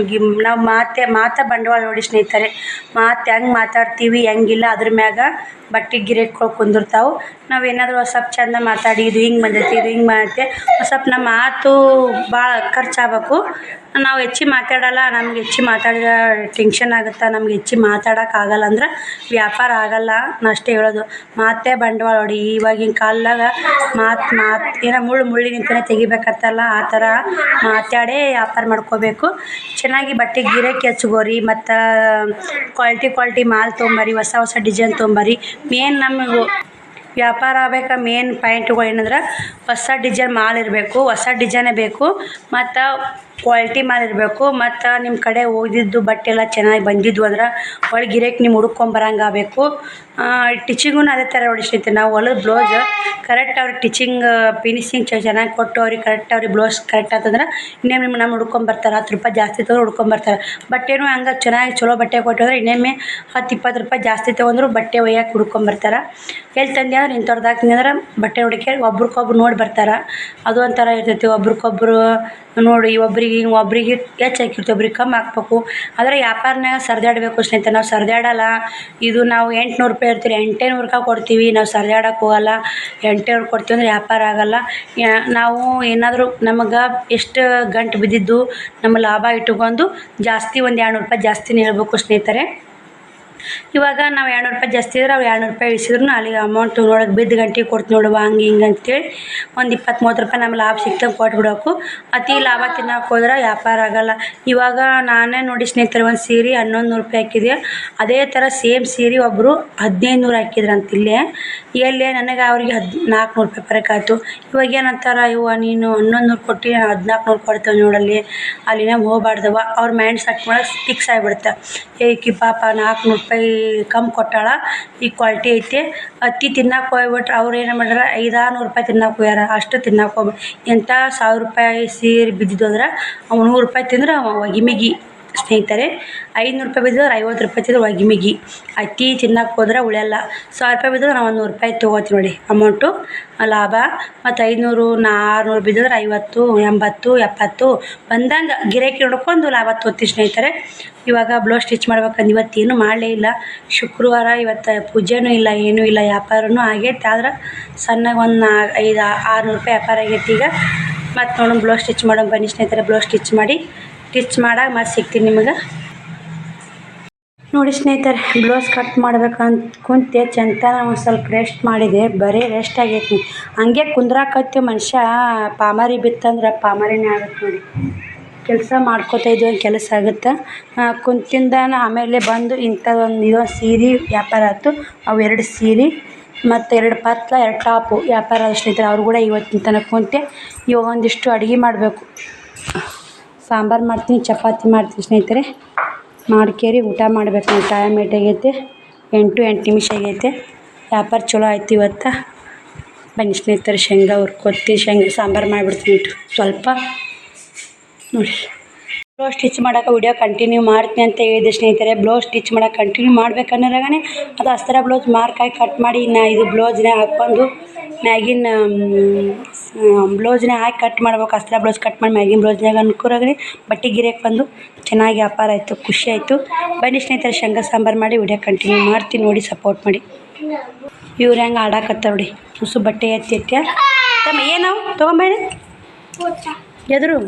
ನಾವು ಮಾತಾ ಬಂಡವಾಳ ನೋಡಿ ಸ್ನೇಹಿತರೆ. ಹೆಂಗೆ ಮಾತಾಡ್ತೀವಿ ಹೆಂಗಿಲ್ಲ ಅದ್ರ ಮ್ಯಾಗ ಬಟ್ಟೆ ಗಿರಾಕಿಗಳು ಕುಂದಿರ್ತಾವೆ. ನಾವೇನಾದರೂ ಸ್ವಲ್ಪ ಚಂದ ಮಾತಾಡಿ ಇದು ಹಿಂಗೆ ಬಂದೈತಿ, ಇದು ಹಿಂಗೆ ಮಾಡೈತೆ, ಸ್ವಲ್ಪ ನಮ್ಮ ಮಾತು ಭಾಳ ಖರ್ಚಾಗಬೇಕು. ನಾವು ಹೆಚ್ಚಿಗೆ ಮಾತಾಡಲ್ಲ. ನಮ್ಗೆ ಹೆಚ್ಚಿಗೆ ಮಾತಾಡಿದ್ರೆ ಟೆನ್ಷನ್ ಆಗುತ್ತೆ. ನಮ್ಗೆ ಹೆಚ್ಚಿಗೆ ಮಾತಾಡೋಕ್ಕಾಗಲ್ಲ ಅಂದ್ರೆ ವ್ಯಾಪಾರ ಆಗಲ್ಲ. ನಾನು ಅಷ್ಟೇ ಹೇಳೋದು. ಮಾತೇ ಬಂಡವಾಳ ನೋಡಿ. ಇವಾಗಿನ ಕಾಲದಾಗ ಮಾತು ಏನೋ ಮುಳ್ಳಿನಿಂತಲೇ ತೆಗಿಬೇಕತ್ತಲ್ಲ, ಆ ಥರ ಮಾತಾಡೇ ವ್ಯಾಪಾರ ಮಾಡ್ಕೋಬೇಕು. ಚೆನ್ನಾಗಿ ಬಟ್ಟೆ ಗಿರಾಕಿ ಹಚ್ಕೋರಿ. ಮತ್ತು ಕ್ವಾಲಿಟಿ ಮಾಲ್ ತೊಗೊಂಬರಿ, ಹೊಸ ಡಿಸೈನ್ ತೊಗೊಂಬರಿ. ಮೇನ್ ನಮಗೆ ವ್ಯಾಪಾರ ಆಗ್ಬೇಕು ಮೇನ್ ಪಾಯಿಂಟ್ಗಳು ಏನಂದ್ರೆ ಹೊಸ ಡಿಸೈನ್ ಮಾಲ್ ಇರಬೇಕು, ಹೊಸ ಡಿಸೈನೇ ಬೇಕು, ಮತ್ತು ಕ್ವಾಲಿಟಿ ಮಾಲ್ ಇರಬೇಕು. ಮತ್ತು ನಿಮ್ಮ ಕಡೆ ಓದಿದ್ದು ಬಟ್ಟೆ ಎಲ್ಲ ಚೆನ್ನಾಗಿ ಬಂದಿದ್ದು ಅಂದ್ರೆ ಒಳಗೆ ಗಿರಾಕಿ ನೀವು ಹುಡ್ಕೊಂಬರಂಗೆ ಆಗಬೇಕು. ಟಿಚಿಂಗೂ ಅದೇ ಥರ ಹೊಡಿಸ್ತೈತೆ. ನಾವು ಹೊಲದ ಬ್ಲೌಸ್ ಕರೆಕ್ಟ್ ಅವ್ರಿಗೆ ಟೀಚಿಂಗ್ ಫಿನಿಶಿಂಗ್ ಚೆನ್ನಾಗಿ ಕೊಟ್ಟು ಅವ್ರಿಗೆ ಕರೆಕ್ಟ್ ಅವ್ರಿಗೆ ಬ್ಲೌಸ್ ಕರೆಕ್ಟ್ ಆಗ್ತಂದ್ರೆ ಇನ್ನೊಮ್ಮೆ ನಮ್ಮ ಹುಡ್ಕೊಂಬರ್ತಾರೆ. 10 ರೂಪಾಯಿ ಜಾಸ್ತಿ ತೊಗೊಂಡು ಹುಡ್ಕೊಂಬರ್ತಾರೆ. ಬಟ್ಟೆನೂ ಹಂಗೆ ಚೆನ್ನಾಗಿ ಚಲೋ ಬಟ್ಟೆ ಕೊಟ್ಟಂದ್ರೆ ಇನ್ನೊಮ್ಮೆ 10-20 ರೂಪಾಯಿ ಜಾಸ್ತಿ ತೊಗೊಂಡ್ರು ಬಟ್ಟೆ ಒಯ್ಯಕ್ಕೆ ಹುಡ್ಕೊಂಬರ್ತಾರೆ. ಎಲ್ಲಿ ತಂದೆ ಅಂದ್ರೆ ಇಂಥವ್ರದ್ದು ಹಾಕ್ತೀನಿ ಅಂದ್ರೆ ಬಟ್ಟೆ ಹುಡುಕಿ ಒಬ್ರಿಗೊಬ್ರು ನೋಡಿ ಬರ್ತಾರೆ. ಅದು ಒಂಥರ ಇರ್ತೈತಿ. ಒಬ್ರಿಗೊಬ್ರು ನೋಡಿ ಒಬ್ರಿಗೆ ಹೆಚ್ಚು ಹಾಕಿರ್ತೀವಿ, ಒಬ್ರಿಗೆ ಕಮ್ಮಿ ಹಾಕ್ಬೇಕು. ಆದರೆ ವ್ಯಾಪಾರನಾಗ ಸರಿದಾಡಬೇಕು ಸ್ನೇಹಿತರೆ. ನಾವು ಸರಿದಾಡಲ್ಲ. ಇದು ನಾವು 800 ರೂಪಾಯಿ ಇರ್ತೀವಿ, 800 ಕೊಡ್ತೀವಿ. ನಾವು ಸರಿದಾಡಕ್ಕೆ ಹೋಗಲ್ಲ. 800 ಕೊಡ್ತೀವಿ ಅಂದರೆ ವ್ಯಾಪಾರ ಆಗಲ್ಲ. ನಾವು ಏನಾದರೂ ನಮಗೆ ಎಷ್ಟು ಗಂಟು ಬಿದ್ದಿದ್ದು ನಮ್ಮ ಲಾಭ ಇಟ್ಕೊಂಡು ಜಾಸ್ತಿ ಒಂದು 200 ರೂಪಾಯಿ ಜಾಸ್ತಿನೇ ಹೇಳ್ಬೇಕು ಸ್ನೇಹಿತರೆ. ಇವಾಗ ನಾವು 200 ರೂಪಾಯಿ ಜಾಸ್ತಿ ಇದ್ರೆ ಅವ್ರು 200 ರೂಪಾಯಿ ಇಳಿಸಿದ್ರು ಅಲ್ಲಿಗೆ ಅಮೌಂಟ್ ನೋಡೋಕೆ ಬಿದ್ದು ಗಂಟೆಗೆ ಕೊಡ್ತು ನೋಡುವ ಹಂಗೆ ಹಿಂಗೆ ಅಂತೇಳಿ ಒಂದು 20-30 ರೂಪಾಯಿ ನಮ್ಮ ಲಾಭ ಸಿಕ್ತಂಗೆ ಕೊಟ್ಬಿಡೋಕು. ಅತಿ ಲಾಭ ತಿನ್ನೋಕೆ ಹೋದ್ರೆ ವ್ಯಾಪಾರ ಆಗಲ್ಲ. ಇವಾಗ ನಾನೇ ನೋಡಿ ಸ್ನೇಹಿತರೆ, ಒಂದು ಸೀರೆ 1100 ರೂಪಾಯಿ ಹಾಕಿದೆ. ಅದೇ ಥರ ಸೇಮ್ ಸೀರೆ ಒಬ್ಬರು 1500 ಹಾಕಿದ್ರಂತ. ಇಲ್ಲೇ ನನಗೆ ಅವ್ರಿಗೆ 1400 ರೂಪಾಯಿ ಫರಕ್ ಆಯಿತು. ಇವಾಗ ಏನಂತಾರೆ, ಇವ ನೀನು 1100 ಕೊಟ್ಟು 1400 ಕೊಡ್ತೇವೆ ನೋಡಲ್ಲಿ, ಅಲ್ಲಿನ ಹೋಗ್ಬಾರ್ದವ. ಅವ್ರ ಮೈಂಡ್ ಸೆಟ್ ಮಾಡೋಕೆ ಫಿಕ್ಸ್ ಆಗಿಬಿಡುತ್ತೆ. ಏಕಿ ಪಾಪ 400 ರೂಪಾಯಿ ಕಮ್ಮಿ ಕೊಟ್ಟಾಳ, ಈ ಕ್ವಾಲಿಟಿ ಐತೆ. ಅಕ್ಕಿ ತಿನ್ನಕ್ಕೆ ಹೋಗ್ಬಿಟ್ರೆ ಅವ್ರು ಏನು ಮಾಡ್ಯಾರ 500-600 ರೂಪಾಯಿ ತಿನ್ನಕ್ಕೆ ಹೋಗ್ಯಾರ. ಅಷ್ಟು ತಿನ್ನಕ್ಕೆ ಹೋಗ್ಬಿಟ್ಟು ಎಂಥ 1000 ರೂಪಾಯಿ ಸೀರೆ ಬಿದ್ದಿದ್ದು ಅಂದ್ರೆ ಅವ್ನು 100 ರೂಪಾಯಿ ತಿಂದ್ರೆ ಒಗಿಮಿಗಿ ಸ್ನೇಹಿತರೆ. 500 ರೂಪಾಯಿ ಬಿದ್ದರೆ 50 ರೂಪಾಯಿ ತಿಂದ್ರೆ ಒಗಿಮಿಗಿ. ಅಕ್ಕಿ ತಿನ್ನಕ್ಕೆ ಹೋದ್ರೆ ಉಳಿಯಲ್ಲ. 1000 ರೂಪಾಯಿ ಬಿದ್ದರೆ ನಾವು 100 ರೂಪಾಯಿ ತೊಗೋತೀವಿ ನೋಡಿ ಅಮೌಂಟು ಲಾಭ. ಮತ್ತು 500-600 ಬಿದ್ದರೆ 50-80-70 ಬಂದಂಗೆ ಗಿರಾಕಿ ನೋಡ್ಕೊಂಡು ಲಾಭ ತೊಗೋತೀವಿ ಸ್ನೇಹಿತರೆ. ಇವಾಗ ಬ್ಲೌಸ್ ಸ್ಟಿಚ್ ಮಾಡ್ಬೇಕಂದು ಇವತ್ತೇನು ಮಾಡಲೇ ಇಲ್ಲ. ಶುಕ್ರವಾರ ಇವತ್ತು ಪೂಜೆನೂ ಇಲ್ಲ, ಏನೂ ಇಲ್ಲ. ವ್ಯಾಪಾರನೂ ಆಗೈತೆ. ಆದ್ರೆ ಸಣ್ಣಗೆ ಒಂದು 500-600 ರೂಪಾಯಿ ವ್ಯಾಪಾರ ಆಗೈತೆ ಈಗ. ಮತ್ತು ನೋಡೋಣ ಬ್ಲೌಸ್ ಸ್ಟಿಚ್ ಮಾಡೋಣ ಬನ್ನಿ ಸ್ನೇಹಿತರೆ. ಬ್ಲೌಸ್ ಸ್ಟಿಚ್ ಮಾಡಾಗ ಮತ್ತೆ ಸಿಗ್ತೀನಿ ನಿಮಗೆ ನೋಡಿ ಸ್ನೇಹಿತರೆ. ಬ್ಲೌಸ್ ಕಟ್ ಮಾಡ್ಬೇಕಂತ ಕುಂತೆ ಚಂತನ ಒಂದು ಸ್ವಲ್ಪ ರೆಸ್ಟ್ ಮಾಡಿದೆ. ಬರೀ ರೆಸ್ಟ್ ಆಗೈತಿ. ಹಂಗೆ ಕುಂದ್ರಾಕತ್ತಿ ಮನುಷ್ಯ ಪಾಮಾರಿ ಬಿತ್ತಂದ್ರೆ ಪಾಮಾರಿನೇ ಆಗುತ್ತೆ ನೋಡಿ. ಕೆಲಸ ಮಾಡ್ಕೋತಾ ಇದ್ದು ಒಂದು ಕೆಲಸ ಆಗುತ್ತೆ. ಕುಂತಿಂದಾನ ಆಮೇಲೆ ಬಂದು ಇದೊಂದು ಸೀರೆ ವ್ಯಾಪಾರ ಆಯ್ತು. ಅವು 2 ಸೀರೆ ಮತ್ತು 2 ಪತ್ಲ 2 ಟಾಪು ವ್ಯಾಪಾರ ಆದ ಸ್ನೇಹಿತರೆ. ಅವ್ರು ಕೂಡ ಇವತ್ತಿನ ತನಕ ಕುಂತೆ ಇವಾಗ ಒಂದಿಷ್ಟು ಅಡುಗೆ ಮಾಡಬೇಕು. ಸಾಂಬಾರು ಮಾಡ್ತೀನಿ, ಚಪಾತಿ ಮಾಡ್ತೀನಿ ಸ್ನೇಹಿತರೆ. ಮಾಡ್ಕೇರಿ ಊಟ ಮಾಡ್ಬೇಕು. ನಾವು ಟೈಮ್ ಏಟಾಗೈತೆ 8 ನಿಮಿಷ ಆಗೈತೆ. ವ್ಯಾಪಾರ ಚಲೋ ಆಯ್ತು ಇವತ್ತು. ಬನ್ನಿ ಸ್ನೇಹಿತರೆ, ಶೇಂಗಾ ಹುರ್ಕೊತ್ತಿ ಶೇಂಗಾ ಸಾಂಬಾರು ಮಾಡಿಬಿಡ್ತೀನಿ ಸ್ವಲ್ಪ ನೋಡಿ. ಬ್ಲೌಸ್ ಸ್ಟಿಚ್ ಮಾಡೋಕೆ ವಿಡಿಯೋ ಕಂಟಿನ್ಯೂ ಮಾಡ್ತೀನಿ ಅಂತ ಹೇಳಿದೆ ಸ್ನೇಹಿತರೆ. ಬ್ಲೌಸ್ ಸ್ಟಿಚ್ ಮಾಡೋಕೆ ಕಂಟಿನ್ಯೂ ಮಾಡ್ಬೇಕನ್ನೋರಾಗನೇ ಅದು ಅಸ್ತರ ಬ್ಲೌಸ್ ಮಾರ್ಕಾಗಿ ಕಟ್ ಮಾಡಿ ಇದು ಬ್ಲೌಸ್ನೇ ಹಾಕ್ಕೊಂಡು ಮ್ಯಾಗಿನ ಬ್ಲೌಸ್ನೇ ಹಾಕಿ ಕಟ್ ಮಾಡ್ಬೇಕು. ಅಸ್ತರ ಬ್ಲೌಸ್ ಕಟ್ ಮಾಡಿ ಮ್ಯಾಗಿನ ಬ್ಲೌಸ್ನಾಗ ಅನ್ಕೂರಾಗಲಿ ಬಟ್ಟೆ ಗಿರಿಯಕ್ಕೆ ಬಂದು ಚೆನ್ನಾಗಿ ವ್ಯಾಪಾರ ಆಯಿತು, ಖುಷಿ ಆಯಿತು. ಬನ್ನಿ ಸ್ನೇಹಿತರೆ, ಶೇಂಗಾ ಸಾಂಬಾರು ಮಾಡಿ ವಿಡಿಯೋ ಕಂಟಿನ್ಯೂ ಮಾಡ್ತೀನಿ, ನೋಡಿ ಸಪೋರ್ಟ್ ಮಾಡಿ. ಇವ್ರು ಹೆಂಗೆ ಆಡಾಕತ್ತಾರ ನೋಡಿ, ಹೊಸ ಬಟ್ಟೆ ಎತ್ತಿ ತಮ್ಮ ಏನವು ತೊಗೊಂಬೇಡಿ ಎದುರು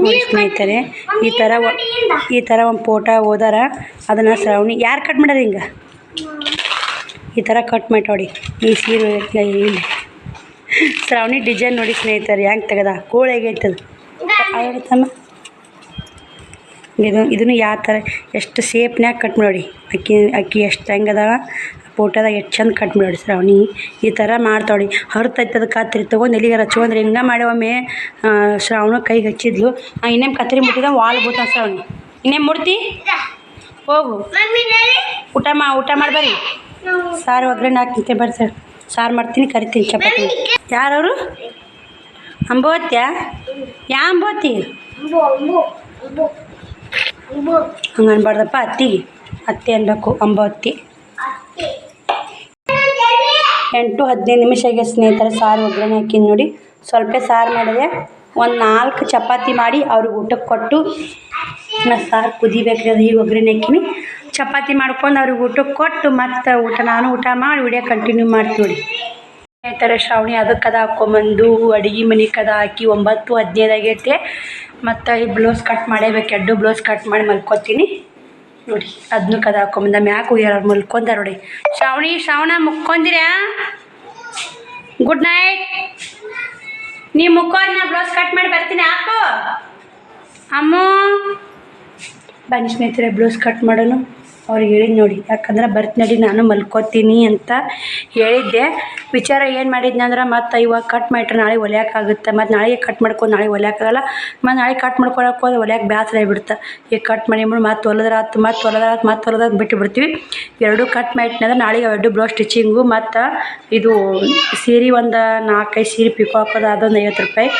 ನೋಡಿ ಸ್ನೇಹಿತರೆ. ಈ ಥರ ಒಂದು ಫೋಟೋ ಓದಾರ, ಅದನ್ನು ಶ್ರಾವಣಿ ಯಾರು ಕಟ್ ಮಾಡ್ಯಾರ ಹಿಂಗೆ ಈ ಥರ ಕಟ್ ಮಾಡಿ ನೋಡಿ. ಈ ಸೀರೆ ಇಲ್ಲಿ ಶ್ರಾವಣಿ ಡಿಸೈನ್ ನೋಡಿ ಸ್ನೇಹಿತರೆ, ಹೆಂಗೆ ತೆಗೆದ ಕೋಳಾಗೈತದು ತಮ್ಮ. ಇದನ್ನು ಯಾವ ಥರ ಎಷ್ಟು ಸೇಪ್ನ್ಯಾಗ ಕಟ್ ಮಾಡಿ ಅಕ್ಕಿ ಎಷ್ಟು ಹೆಂಗದ ಫೋಟೋದಾಗ ಎಷ್ಟು ಚಂದ ಕಟ್ ಮಾಡಿ ಶ್ರಾವಣಿ. ಈ ಥರ ಮಾಡ್ತಾವಳಿ ಹರ್ತೈತದ ಕತ್ರಿ ತೊಗೊಂಡು ಎಲ್ಲಿಗಾರ ಹಚ್ಕೊಂಡ್ರೆ ಹಿಂಗೆ ಮಾಡಿ ಒಮ್ಮೆ ಶ್ರಾವಣ ಕೈಗೆ ಹಚ್ಚಿದ್ಲು. ಇನ್ನೇನು ಕತ್ರಿ ಮುಟ್ಟಿದ ವಾಲ್ ಬೂತ ಶ್ರಾವಣಿ. ಇನ್ನೇನು ಮುಡ್ತಿ ಹೋಗು ಊಟ ಮಾಡ್ಬರಿ. ಸಾರು ಒಗ್ಗರಣೆ ಹಾಕ್ತಿಂತೆ ಬರ್ತಾರೆ. ಸಾರು ಮಾಡ್ತೀನಿ, ಕರಿತೀನಿ ಚಪಾತಿ. ಯಾರವರು ಅಂಬೋತ್ಯಾ? ಯಾ ಅಂಬೋತಿ ಹಂಗೆ ಅನ್ಬಾರ್ದಪ್ಪ, ಅತ್ತಿ ಅನ್ಬೇಕು, ಅಂಬೋತಿ. 8-15 ನಿಮಿಷ ಆಗಿ ಸ್ನೇಹಿತರೆ. ಸಾರು ಒಗ್ಗರಣೆ ಹಾಕಿ ನೋಡಿ. ಸ್ವಲ್ಪ ಸಾರು ಮಾಡಿದೆ, ಒಂದು 4 ಚಪಾತಿ ಮಾಡಿ ಅವ್ರಿಗೆ ಊಟಕ್ಕೆ ಕೊಟ್ಟು ಸಾರು ಕುದಿಬೇಕ್ರಿ. ಅದು ಈಗ ಒಗ್ಗರಣೆ ಹಾಕಿನಿ, ಚಪಾತಿ ಮಾಡ್ಕೊಂಡು ಅವ್ರಿಗೆ ಊಟಕ್ಕೆ ಕೊಟ್ಟು ಮತ್ತು ನಾನು ಊಟ ಮಾಡಿ ವಿಡಿಯೋ ಕಂಟಿನ್ಯೂ ಮಾಡ್ತೀವಿ ನೋಡಿ ಸ್ನೇಹಿತರೆ. ಶ್ರಾವಣಿ ಅದಕ್ಕೆ ಕದ ಹಾಕ್ಕೊಂಬಂದು ಅಡುಗೆ ಮನೆ ಕದ ಹಾಕಿ 9-15 ಆಗೈತೆ. ಮತ್ತು ಈ ಬ್ಲೌಸ್ ಕಟ್ ಮಾಡೇಬೇಕು. 2 ಬ್ಲೌಸ್ ಕಟ್ ಮಾಡಿ ಮಲ್ಕೋತೀನಿ ನೋಡಿ. ಅದನ್ನು ಕದ ಹಾಕ್ಕೊಂಬಂದ ಮ್ಯಾಕೆ ಹೋಗ್ಯಾರ, ಅವ್ರು ಮಲ್ಕೊಂಡಾರ ನೋಡಿ. ಶ್ರಾವಣ ಮುಕ್ಕೊಂದಿರ್ಯಾ? Good night. ನೀವು ಮುಕ್ಕೋರಿ, ನಾ ಬ್ಲೌಸ್ ಕಟ್ ಮಾಡಿ ಬರ್ತೀನಿ. ಹಾಕು ಅಮ್ಮು. ಬನ್ನಿ ಸ್ನೇಹಿತರೆ, ಬ್ಲೌಸ್ ಕಟ್ ಮಾಡೋಣ. ಅವ್ರಿಗೆ ಹೇಳಿದ್ ನೋಡಿ, ಯಾಕಂದ್ರೆ ಬರ್ತೀನಿ ನಾನು ಮಲ್ಕೋತೀನಿ ಅಂತ ಹೇಳಿದ್ದೆ. ವಿಚಾರ ಏನು ಮಾಡಿದ್ನಿ ಅಂದ್ರೆ ಮತ್ತು ಇವಾಗ ಕಟ್ ಮಾಡಿಟ್ರೆ ನಾಳೆ ಹೊಲಿಯೋಕ್ಕಾಗುತ್ತೆ. ಮತ್ತು ನಾಳೆಗೆ ಕಟ್ ಮಾಡ್ಕೊಂಡು ನಾಳೆ ಹೊಲಿಯೋಕ್ಕಾಗಲ್ಲ. ಮತ್ತು ನಾಳೆ ಕಟ್ ಮಾಡ್ಕೊಳಕ್ಕೆ ಹೋದ್ರೆ ಹೊಲಿಯೋಕೆ ಬೇಸರ ಆಗಿಬಿಡುತ್ತೆ. ಈಗ ಕಟ್ ಮಾಡಿ ಮತ್ತು ಹೊಲದ್ರಾತು ಬಿಟ್ಟು ಬಿಡ್ತೀವಿ. 2 ಕಟ್ ಮಾಡಿಟ್ನಂದ್ರೆ ನಾಳೆಗೆ 2 ಬ್ಲೌಸ್ ಸ್ಟಿಚಿಂಗು ಮತ್ತು ಇದು ಸೀರೆ ಒಂದು 4-5 ಸೀರೆ ಪಿಕೋ ಹಾಕೋದು, ಅದೊಂದು 50 ರೂಪಾಯಿ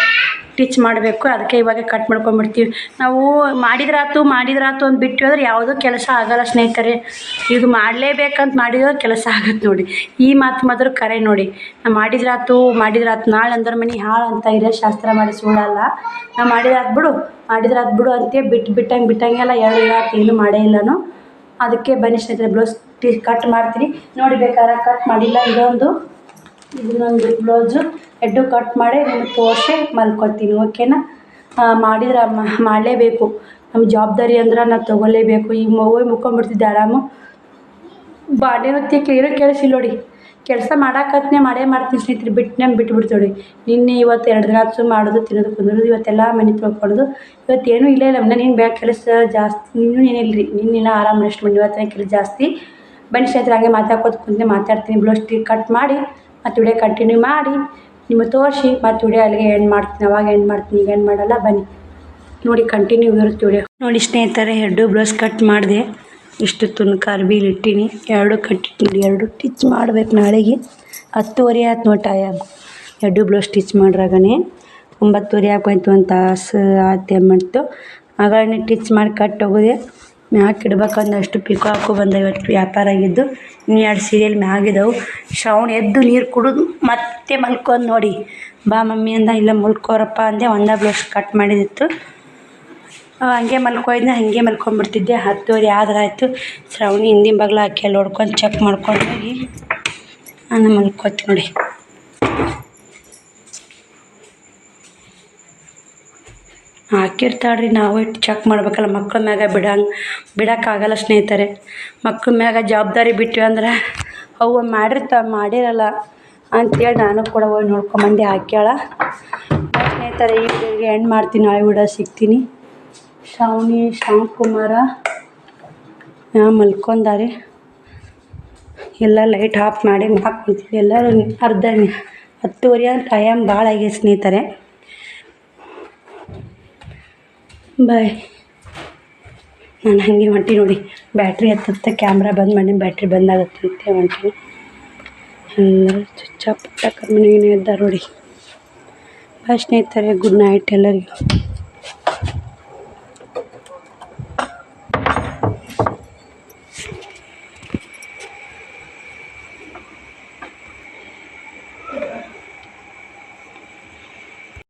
ಸ್ಟಿಚ್ ಮಾಡಬೇಕು. ಅದಕ್ಕೆ ಇವಾಗ ಕಟ್ ಮಾಡ್ಕೊಂಡ್ಬಿಡ್ತೀವಿ ನಾವು. ಮಾಡಿದ್ರಾತು ಅಂತ ಬಿಟ್ಟು ಹೋದ್ರೆ ಯಾವುದೂ ಕೆಲಸ ಆಗೋಲ್ಲ ಸ್ನೇಹಿತರೆ. ಇದು ಮಾಡಲೇಬೇಕಂತ ಮಾಡಿದ್ರೆ ಕೆಲಸ ಆಗುತ್ತೆ ನೋಡಿ. ಈ ಮಾತು ಮಾತ್ರ ಕರೆ ನೋಡಿ. ನಾವು ಮಾಡಿದ್ರಾತು ನಾಳೆ ಅಂದ್ರೆ ಮನೆ ಹಾಳು ಅಂತ ಇರೋ ಶಾಸ್ತ್ರ ಮಾಡಿ ಸುಳ್ಳಲ್ಲ. ನಾವು ಮಾಡಿದ್ರಾತು ಬಿಡು ಅಂತ ಬಿಟ್ಟಂಗೆಲ್ಲ 2 ರಾತ್ ಏನು ಮಾಡೇ ಇಲ್ಲನು. ಅದಕ್ಕೆ ಬನ್ನಿ ಸ್ನೇಹಿತರೆ, ಬ್ಲೌಸ್ ಕಟ್ ಮಾಡ್ತೀನಿ ನೋಡಿ. ಬೇಕಾದ್ರೆ ಕಟ್ ಮಾಡಿಲ್ಲ, ಇದೊಂದು ಬ್ಲೌಸು 2 ಕಟ್ ಮಾಡಿ ನಿಮಗೆ ತೋರಿಸಿ ಮಲ್ಕೊತೀನಿ, ಓಕೆನಾ? ಮಾಡಲೇಬೇಕು. ನಮ್ಮ ಜವಾಬ್ದಾರಿ ಅಂದ್ರೆ ನಾವು ತೊಗೊಳ್ಳೇಬೇಕು. ಈಗ ಹೋಗಿ ಮುಕ್ಕೊಂಬಿಡ್ತಿದ್ದೆ ಆರಾಮು. ಬಾಂಡೆನೊತ್ತಿ ಏನೋ ಕೆಲಸಿಲ್ಲ ನೋಡಿ. ಕೆಲಸ ಮಾಡಾಕತ್ನೇ ಮಾಡೇ ಮಾಡ್ತೀನಿ ಸ್ನೇಹಿತರೆ. ಬಿಟ್ಬಿಡ್ತೀವಿ. ನಿನ್ನೆ ಇವತ್ತು 2 ದಿನ ಆಯ್ತು ಮಾಡೋದು, ತಿನ್ನೋದು, ಕುಂದ್ರೋದು. ಇವತ್ತೆಲ್ಲ ಮನೆ ತೊಳ್ಕೊಳ್ಳೋದು. ಇವತ್ತೇನೂ ಇಲ್ಲ ನೀನು ಕೆಲಸ ಜಾಸ್ತಿ. ಏನಿಲ್ಲ ರೀ, ನಿನ್ನೆಲ್ಲ ಆರಾಮ ರೆಸ್ಟ್ ಮಾಡಿ. ಇವತ್ತಿನ ಕೆಲಸ ಜಾಸ್ತಿ. ಬನ್ನಿ ಸ್ನೇಹಿತರೆ, ಹಾಗೆ ಮಾತಾಡ್ತೀನಿ. ಬ್ಲೌಸ್ ಕಟ್ ಮಾಡಿ ಮತ್ತು ವಿಡಿಯೋ ಕಂಟಿನ್ಯೂ ಮಾಡಿ ನಿಮಗೆ ತೋರಿಸಿ ಮತ್ತು ವಿಡಿಯೋ ಅಲ್ಲಿಗೆ ಎಂಡ್ ಮಾಡ್ತೀನಿ. ಅವಾಗ ಎಂಡ್ ಮಾಡ್ತೀನಿ, ಈಗ ಎಂಡ್ ಮಾಡಲ್ಲ. ಬನ್ನಿ ನೋಡಿ, ಕಂಟಿನ್ಯೂ ಇರುತ್ತೆ ವಿಡಿಯೋ ನೋಡಿ ಸ್ನೇಹಿತರೆ. 2 ಬ್ಲೌಸ್ ಕಟ್ ಮಾಡಿದೆ. ಇಷ್ಟು ತುಣುಕ ಅರ್ಬಿಲಿ ಇಟ್ಟೀನಿ. 2 ಕಟ್ಟಿಟ್ಟಿನಿ. 2 ಸ್ಟಿಚ್ ಮಾಡ್ಬೇಕು. ನಾಳೆಗೆ 10:30 ಆಯ್ತು ನೋಡಿ ಟೈಮ್. 2 ಬ್ಲೌಸ್ ಸ್ಟಿಚ್ ಮಾಡ್ರಾಗನೇ 9:30 ಆಗೋಯ್ತು. 1 ತಾಸು ಆಯ್ತು ಮಾಡ್ತು. ಆಗ ಸ್ಟಿಚ್ ಮಾಡಿ ಕಟ್ ಹೋಗೋದೆ. ಮ್ಯಾಕೆ ಇಡ್ಬೇಕಂದಷ್ಟು ಪಿಕೋ ಹಾಕೋ ಬಂದ. ಇವತ್ತು ವ್ಯಾಪಾರ ಆಗಿದ್ದು. 2 ಸೀರಿಯಲ್ ಮ್ಯಾಗಿದ್ದವು. ಶ್ರಾವಣ ಎದ್ದು ನೀರು ಕುಡಿದು ಮತ್ತೆ ಮಲ್ಕೊಂಡು ನೋಡಿ. ಬಾ ಮಮ್ಮಿ ಅಂದ. ಇಲ್ಲ ಮಲ್ಕೋರಪ್ಪ ಅಂದೆ. 1 ಬ್ಲೌಸ್ ಕಟ್ ಮಾಡಿದಿತ್ತು. ಹಂಗೆ ಮಲ್ಕೊಯ್ದು ಹಾಗೆ ಮಲ್ಕೊಂಡ್ಬಿಡ್ತಿದ್ದೆ. 10:30 ಆದ್ರೆ ಆಯಿತು. ಶ್ರಾವಣಿ ಹಿಂದಿನ ಬಾಗ್ಲ ಹಾಕಿ ಅಲ್ಲಿ ಹೊಡ್ಕೊಂಡು ಚೆಕ್ ಮಾಡ್ಕೊಂಡು ಹೋಗಿ ನಾನು ಮಲ್ಕೋತೀನಿ ನೋಡಿ. ಹಾಕಿರ್ತಾಳ್ರಿ, ನಾವು ಇಟ್ಟು ಚೆಕ್ ಮಾಡ್ಬೇಕಲ್ಲ. ಮಕ್ಳ ಮ್ಯಾಗ ಬಿಡೋಕ್ಕಾಗಲ್ಲ ಸ್ನೇಹಿತರೆ. ಮಕ್ಳ ಮ್ಯಾಗ ಜವಾಬ್ದಾರಿ ಬಿಟ್ವಿ ಅಂದ್ರೆ ಅವು ಮಾಡಿರಲ್ಲ ಅಂತೇಳಿ ನಾನು ಕೂಡ ಹೋಗಿ ನೋಡ್ಕೊಂಬಂದು ಹಾಕ್ಯಾಳ. ಸ್ನೇಹಿತರೆ ಈ ವಿಡಿಯೋಗೆ ಎಂಡ್ ಮಾಡ್ತೀನಿ. ನಾಳೆ ವಿಡಿಯೋ ಸಿಗ್ತೀನಿ. ಶ್ರಾವಣ್ ಕುಮಾರ ಮಲ್ಕೊಂಡಾರೆ. ಎಲ್ಲ ಲೈಟ್ ಆಫ್ ಮಾಡಿ ಹಾಕ್ಕೊಳ್ತೀವಿ. ಎಲ್ಲರೂ 10:30 ಟೈಮ್ ಭಾಳ ಆಗಿದೆ ಸ್ನೇಹಿತರೆ. ಬಾಯ್. ನಾನು ಹಾಗೆ ಹೊಂಟಿ ನೋಡಿ, ಬ್ಯಾಟ್ರಿ ಹತ್ತುತ್ತೆ, ಕ್ಯಾಮ್ರಾ ಬಂದ್ ಮಾಡಿ ಬ್ಯಾಟ್ರಿ ಬಂದಾಗತ್ತೆ ಹೊಂಟಿ. ಎಲ್ಲರೂ ಚುಚ್ಚ ಪುಟ್ಟ ಕರ್ಮನೆಗೆ ಇದ್ದಾರೆ ನೋಡಿ. ಬಾಯ್ ಸ್ನೇಹಿತರೆ, ಗುಡ್ ನೈಟ್ ಎಲ್ಲರಿಗೂ.